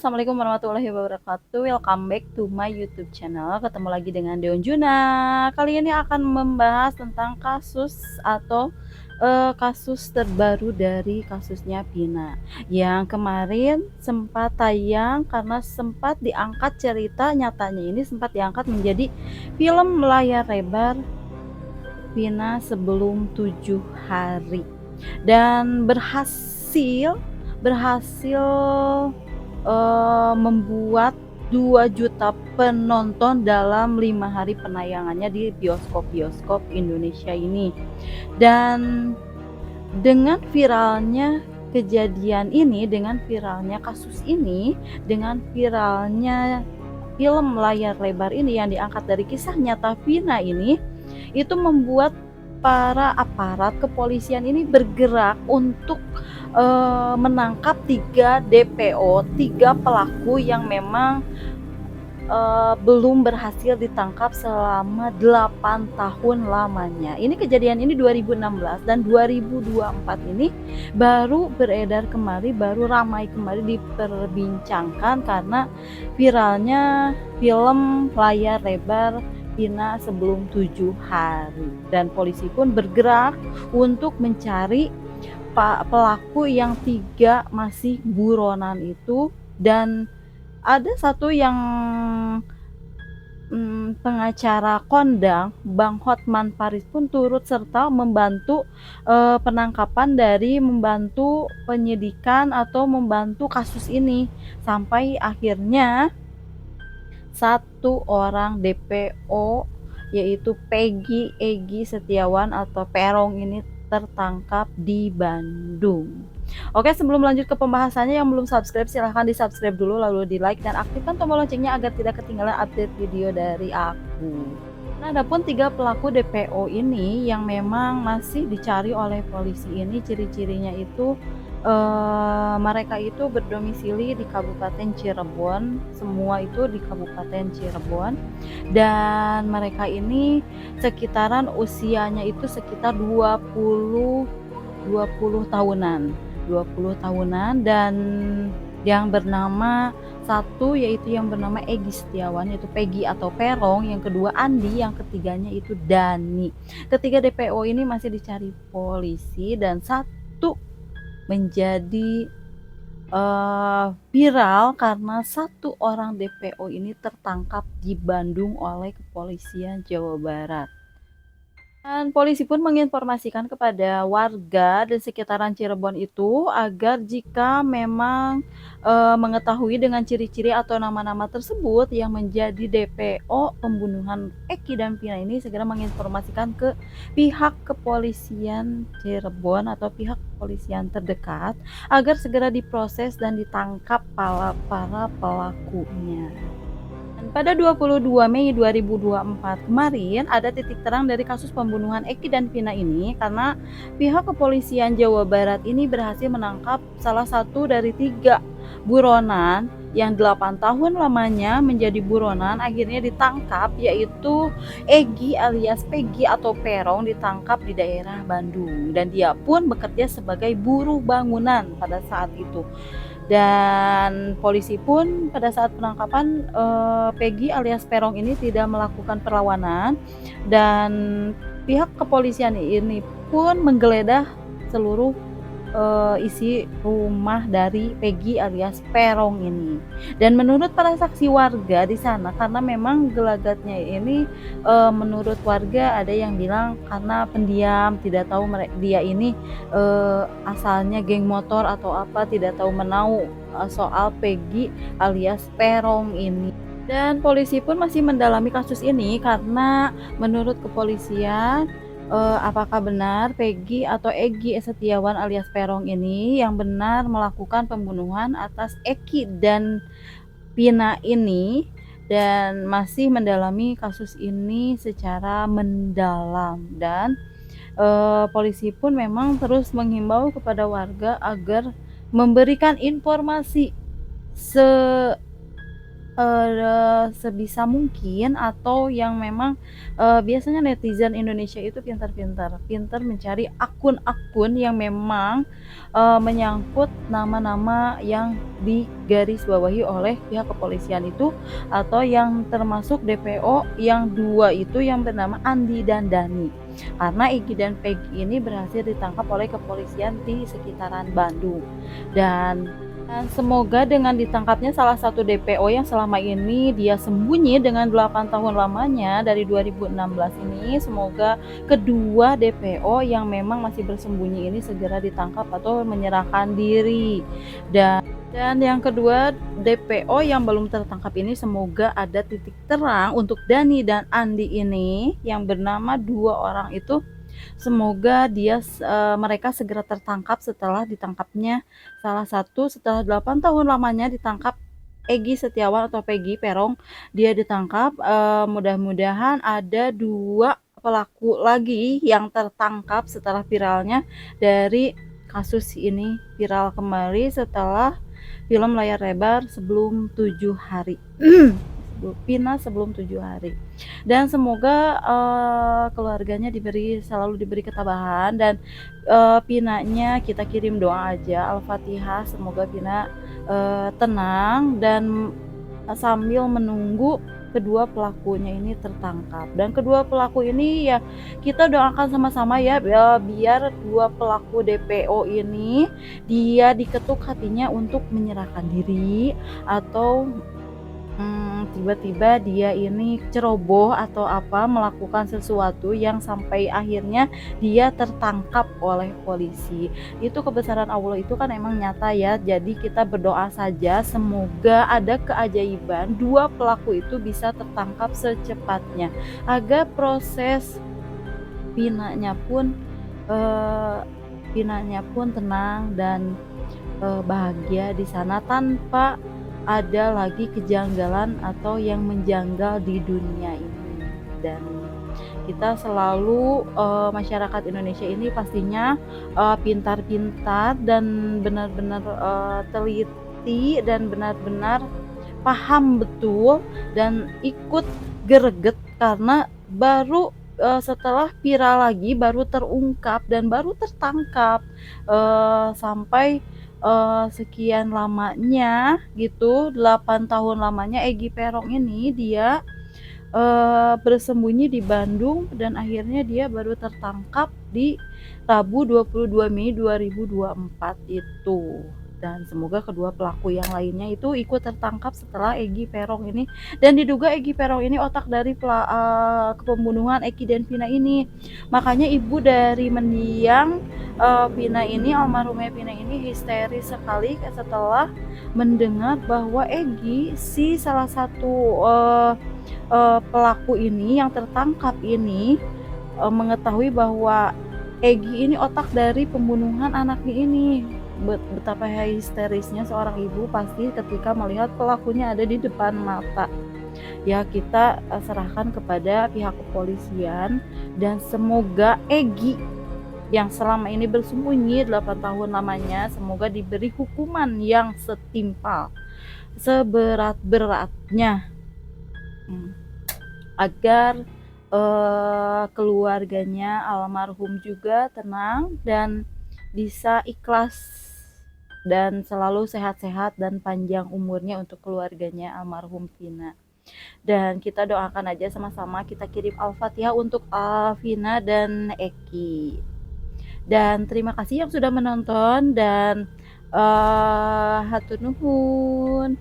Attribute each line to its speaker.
Speaker 1: Assalamualaikum warahmatullahi wabarakatuh. Welcome back to my YouTube channel. Ketemu lagi dengan Deon Juna. Kali ini akan membahas tentang kasus terbaru dari kasusnya Vina yang kemarin sempat tayang karena sempat diangkat cerita nyatanya ini sempat diangkat menjadi film layar lebar Vina sebelum 7 hari dan berhasil membuat 2 juta penonton dalam 5 hari penayangannya di bioskop-bioskop Indonesia ini. Dan dengan viralnya kejadian ini, dengan viralnya kasus ini, dengan viralnya film layar lebar ini yang diangkat dari kisah nyata Vina ini, itu membuat para aparat kepolisian ini bergerak untuk menangkap 3 DPO, 3 pelaku yang memang belum berhasil ditangkap selama 8 tahun lamanya. Ini kejadian ini 2016 dan 2024 ini baru beredar kembali, baru ramai kembali diperbincangkan karena viralnya film layar lebar Vina sebelum 7 hari. Dan polisi pun bergerak untuk mencari pelaku yang 3 masih buronan itu, dan ada satu yang pengacara kondang Bang Hotman Paris pun turut serta membantu penangkapan, dari membantu penyidikan atau membantu kasus ini sampai akhirnya 1 orang DPO yaitu Peggy Egy Setiawan atau Perong ini tertangkap di Bandung. Oke, sebelum lanjut ke pembahasannya, yang belum subscribe silahkan di subscribe dulu, lalu di like dan aktifkan tombol loncengnya agar tidak ketinggalan update video dari aku. Nah, adapun 3 pelaku DPO ini yang memang masih dicari oleh polisi ini, ciri-cirinya itu mereka itu berdomisili di Kabupaten Cirebon, semua itu di Kabupaten Cirebon, dan mereka ini sekitaran usianya itu sekitar 20 tahunan, dan yang bernama satu yaitu yang bernama Egy Setiawan, yaitu Peggy atau Perong, yang kedua Andi, yang ketiganya itu Dani. Ketiga DPO ini masih dicari polisi, dan satu menjadi viral karena 1 orang DPO ini tertangkap di Bandung oleh kepolisian Jawa Barat. Dan polisi pun menginformasikan kepada warga di sekitaran Cirebon itu agar jika memang mengetahui dengan ciri-ciri atau nama-nama tersebut yang menjadi DPO pembunuhan Eki dan Vina ini, segera menginformasikan ke pihak kepolisian Cirebon atau pihak kepolisian terdekat agar segera diproses dan ditangkap para pelakunya. Dan pada 22 Mei 2024 kemarin ada titik terang dari kasus pembunuhan Eki dan Vina ini, karena pihak kepolisian Jawa Barat ini berhasil menangkap salah satu dari 3 buronan yang 8 tahun lamanya menjadi buronan, akhirnya ditangkap, yaitu Egy alias Peggy atau Perong, ditangkap di daerah Bandung, dan dia pun bekerja sebagai buruh bangunan pada saat itu. Dan polisi pun pada saat penangkapan Peggy alias Perong ini tidak melakukan perlawanan, dan pihak kepolisian ini pun menggeledah seluruh isi rumah dari Peggy alias Perong ini. Dan menurut para saksi warga di sana, karena memang gelagatnya ini menurut warga ada yang bilang karena pendiam, tidak tahu dia ini asalnya geng motor atau apa, tidak tahu menau soal Peggy alias Perong ini. Dan polisi pun masih mendalami kasus ini karena menurut kepolisian apakah benar Peggy atau Egy Setiawan alias Perong ini yang benar melakukan pembunuhan atas Eki dan Vina ini, dan masih mendalami kasus ini secara mendalam. Dan polisi pun memang terus menghimbau kepada warga agar memberikan informasi sebisa mungkin atau yang memang, biasanya netizen Indonesia itu pintar-pintar, pintar mencari akun-akun yang memang, menyangkut nama-nama yang digarisbawahi oleh pihak kepolisian itu, atau yang termasuk DPO yang 2 itu yang bernama Andi dan Dani. Karena Egy dan Peggy ini berhasil ditangkap oleh kepolisian di sekitaran Bandung. Dan semoga dengan ditangkapnya salah satu DPO yang selama ini dia sembunyi dengan 8 tahun lamanya dari 2016 ini, semoga kedua DPO yang memang masih bersembunyi ini segera ditangkap atau menyerahkan diri. Dan yang kedua, DPO yang belum tertangkap ini semoga ada titik terang untuk Dani dan Andi ini yang bernama 2 orang itu. Semoga mereka segera tertangkap setelah ditangkapnya salah satu setelah 8 tahun lamanya ditangkap Egy Setiawan atau Peggy Perong. Dia ditangkap, mudah-mudahan ada 2 pelaku lagi yang tertangkap setelah viralnya dari kasus ini viral kembali setelah film layar lebar sebelum 7 hari. Vina sebelum 7 hari. Dan semoga keluarganya selalu diberi ketabahan dan Vinanya kita kirim doa aja Al-Fatihah, semoga Vina tenang dan sambil menunggu kedua pelakunya ini tertangkap. Dan kedua pelaku ini ya kita doakan sama-sama ya, biar 2 pelaku DPO ini dia diketuk hatinya untuk menyerahkan diri atau tiba-tiba dia ini ceroboh atau apa, melakukan sesuatu yang sampai akhirnya dia tertangkap oleh polisi. Itu kebesaran Allah itu kan emang nyata ya, jadi kita berdoa saja semoga ada keajaiban 2 pelaku itu bisa tertangkap secepatnya, agar proses pinanya pun tenang dan bahagia di sana tanpa ada lagi kejanggalan atau yang menjanggal di dunia ini. Dan kita selalu masyarakat Indonesia ini pastinya pintar-pintar dan benar-benar teliti dan benar-benar paham betul dan ikut greget karena baru setelah viral lagi baru terungkap dan baru tertangkap sampai sekian lamanya gitu, 8 tahun lamanya Egy Perong ini dia bersembunyi di Bandung dan akhirnya dia baru tertangkap di Rabu 22 Mei 2024 itu. Dan semoga kedua pelaku yang lainnya itu ikut tertangkap setelah Egy Perong ini, dan diduga Egy Perong ini otak dari pembunuhan Eki dan Vina ini. Makanya ibu dari mendiang Vina ini, almarhumnya Vina ini histeris sekali setelah mendengar bahwa Egy si salah satu pelaku ini yang tertangkap ini mengetahui bahwa Egy ini otak dari pembunuhan anaknya ini. Betapa histerisnya seorang ibu pasti ketika melihat pelakunya ada di depan mata. Ya kita serahkan kepada pihak kepolisian dan semoga Egy yang selama ini bersembunyi 8 tahun lamanya semoga diberi hukuman yang setimpal, seberat-beratnya, agar keluarganya almarhum juga tenang dan bisa ikhlas dan selalu sehat-sehat dan panjang umurnya untuk keluarganya almarhum Vina. Dan kita doakan aja sama-sama, kita kirim Al-Fatihah untuk Vina dan Eki. Dan terima kasih yang sudah menonton dan hatur nuhun.